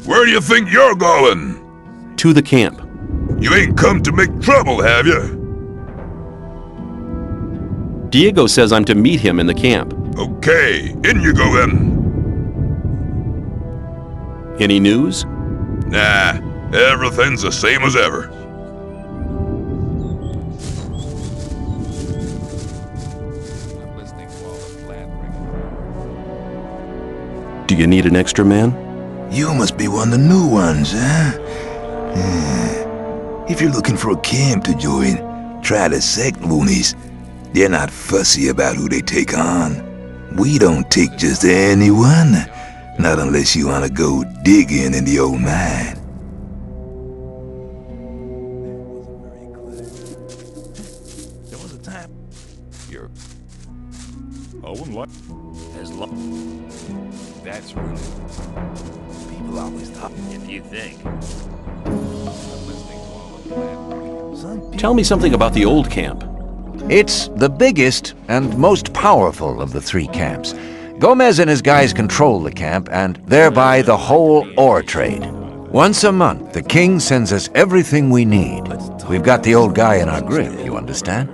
Where do you think you're going? To the camp. You ain't come to make trouble, have you? Diego says I'm to meet him in the camp. Okay, in you go then. Any news? Nah, everything's the same as ever. Do you need an extra man? You must be one of the new ones, huh? If you're looking for a camp to join, try the sect loonies. They're not fussy about who they take on. We don't take just anyone, not unless you want to go digging in the old mine. There was a time. You're. I wouldn't like. As long. That's really. People always talk. If you think. Tell me something about the old camp. It's the biggest and most powerful of the three camps. Gomez and his guys control the camp and thereby the whole ore trade. Once a month, the king sends us everything we need. We've got the old guy in our grip, you understand?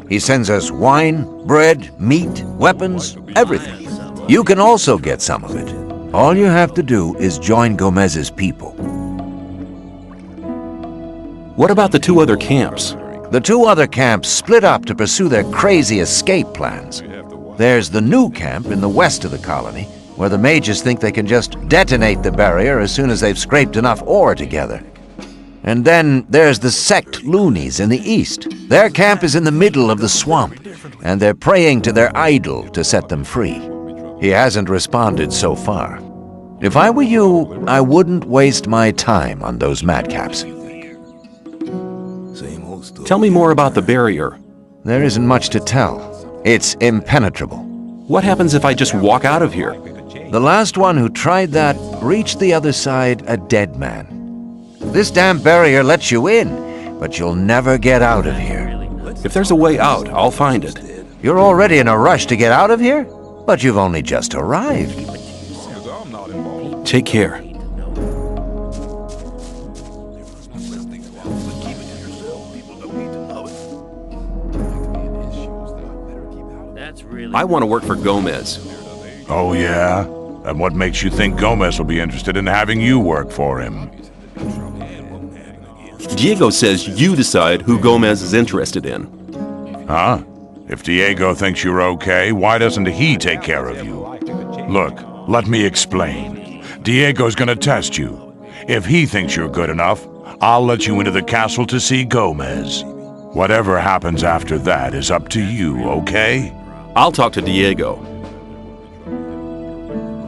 He sends us wine, bread, meat, weapons, everything. You can also get some of it. All you have to do is join Gomez's people. What about the two other camps? The two other camps split up to pursue their crazy escape plans. There's the new camp in the west of the colony, where the mages think they can just detonate the barrier as soon as they've scraped enough ore together. And then there's the sect loonies in the east. Their camp is in the middle of the swamp, and they're praying to their idol to set them free. He hasn't responded so far. If I were you, I wouldn't waste my time on those madcaps. Tell me more about the barrier. There isn't much to tell. It's impenetrable. What happens if I just walk out of here? The last one who tried that reached the other side a dead man. This damn barrier lets you in, but you'll never get out of here. If there's a way out, I'll find it. You're already in a rush to get out of here? But you've only just arrived. Take care. I want to work for Gomez. Oh, yeah? And what makes you think Gomez will be interested in having you work for him? Diego says you decide who Gomez is interested in. Huh? If Diego thinks you're okay, why doesn't he take care of you? Look, let me explain. Diego's gonna test you. If he thinks you're good enough, I'll let you into the castle to see Gomez. Whatever happens after that is up to you, okay? I'll talk to Diego.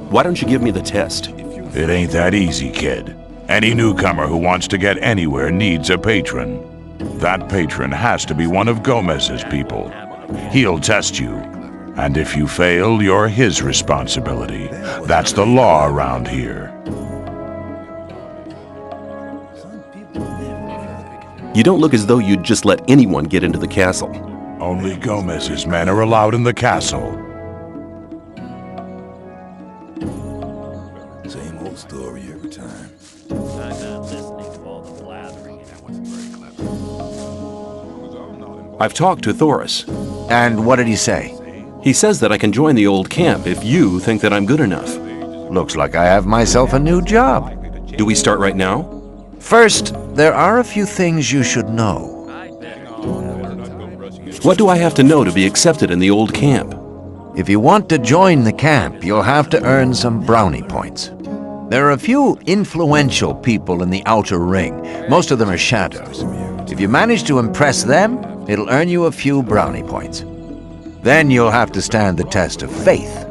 Why don't you give me the test? It ain't that easy, kid. Any newcomer who wants to get anywhere needs a patron. That patron has to be one of Gomez's people. He'll test you. And if you fail, you're his responsibility. That's the law around here. You don't look as though you'd just let anyone get into the castle. Only Gomez's men are allowed in the castle. Same old story every time. I'm not listening to all the blathering. I've talked to Thoris. And what did he say? He says that I can join the old camp if you think that I'm good enough. Looks like I have myself a new job. Do we start right now? First, there are a few things you should know. What do I have to know to be accepted in the old camp? If you want to join the camp, you'll have to earn some brownie points. There are a few influential people in the outer ring. Most of them are shadows. If you manage to impress them, it'll earn you a few brownie points. Then you'll have to stand the test of faith.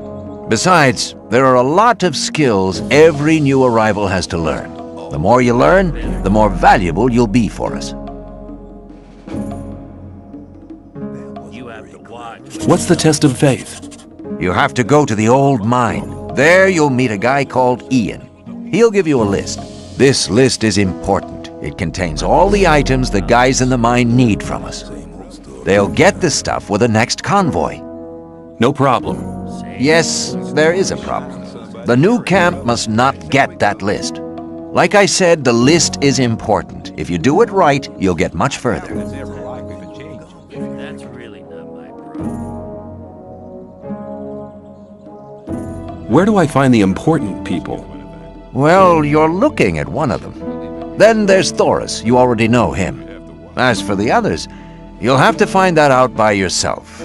Besides, there are a lot of skills every new arrival has to learn. The more you learn, the more valuable you'll be for us. What's the test of faith? You have to go to the old mine. There you'll meet a guy called Ian. He'll give you a list. This list is important. It contains all the items the guys in the mine need from us. They'll get the stuff with the next convoy. No problem. Yes, there is a problem. The new camp must not get that list. Like I said, the list is important. If you do it right, you'll get much further. That's really not my problem. Where do I find the important people? Well, you're looking at one of them. Then there's Thoris. You already know him. As for the others, you'll have to find that out by yourself.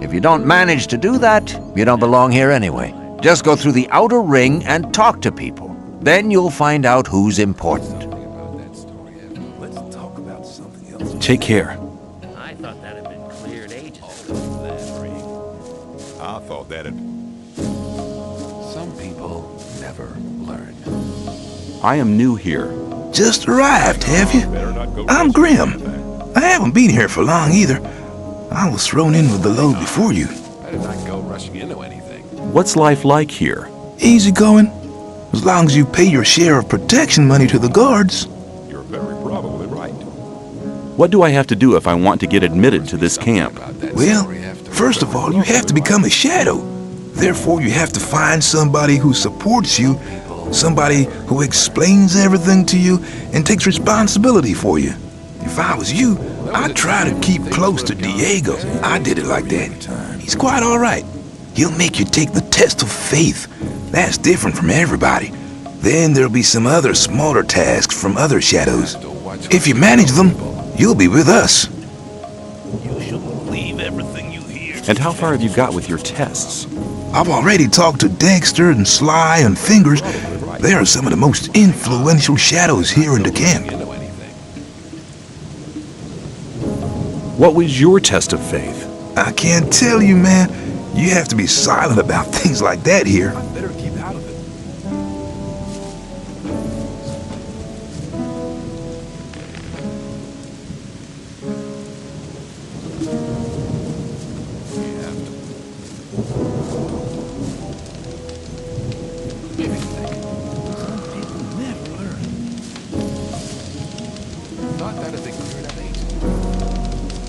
If you don't manage to do that, you don't belong here anyway. Just go through the outer ring and talk to people. Then you'll find out who's important. Take care. I thought that had been cleared ages ago. I thought that had... Some people never learn. I am new here. Just arrived, have you? I'm Grim. I haven't been here for long either. I was thrown in with the load before you. I did not go rushing into anything. What's life like here? Easy going. As long as you pay your share of protection money to the guards. You're very probably right. What do I have to do if I want to get admitted to this camp? Well, first of all, you have to become a shadow. Therefore, you have to find somebody who supports you, somebody who explains everything to you and takes responsibility for you. If I was you, I'd try to keep close to Diego. I did it like that. He's quite all right. He'll make you take the test of faith. That's different from everybody. Then there'll be some other smaller tasks from other shadows. If you manage them, you'll be with us. You shouldn't believe everything you hear. And how far have you got with your tests? I've already talked to Dexter and Sly and Fingers. They are some of the most influential shadows here in the camp. What was your test of faith? I can't tell you, man. You have to be silent about things like that here. Better keep out of it.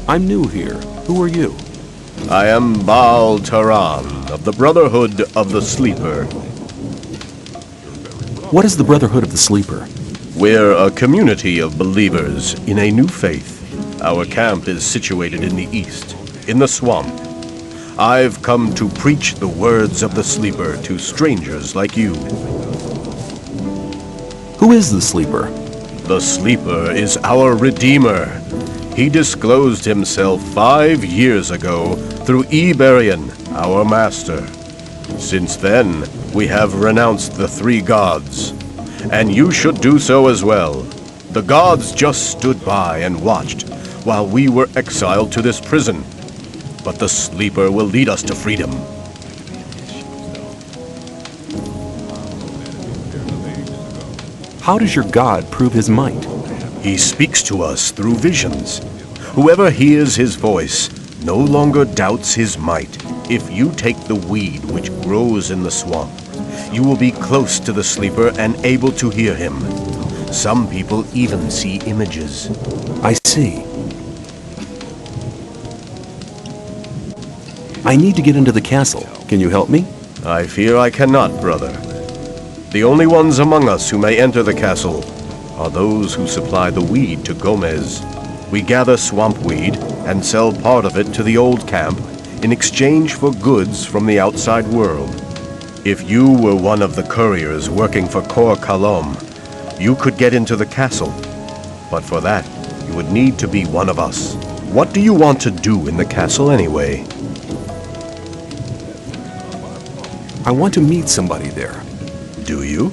I'm new here. Who are you? I am Baal Taran of the Brotherhood of the Sleeper. What is the Brotherhood of the Sleeper? We're a community of believers in a new faith. Our camp is situated in the east, in the swamp. I've come to preach the words of the Sleeper to strangers like you. Who is the Sleeper? The Sleeper is our Redeemer. He disclosed himself 5 years ago through Iberian, our master. Since then, we have renounced the three gods, and you should do so as well. The gods just stood by and watched while we were exiled to this prison. But the Sleeper will lead us to freedom. How does your God prove his might? He speaks to us through visions. Whoever hears his voice no longer doubts his might. If you take the weed which grows in the swamp, you will be close to the Sleeper and able to hear him. Some people even see images. I see. I need to get into the castle. Can you help me? I fear I cannot, brother. The only ones among us who may enter the castle are those who supply the weed to Gomez. We gather swamp weed and sell part of it to the old camp in exchange for goods from the outside world. If you were one of the couriers working for Kor Kalom, you could get into the castle. But for that, you would need to be one of us. What do you want to do in the castle anyway? I want to meet somebody there. Do you?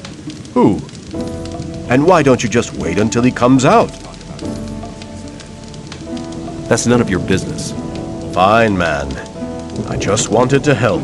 Who? And why don't you just wait until he comes out? That's none of your business. Fine, man. I just wanted to help.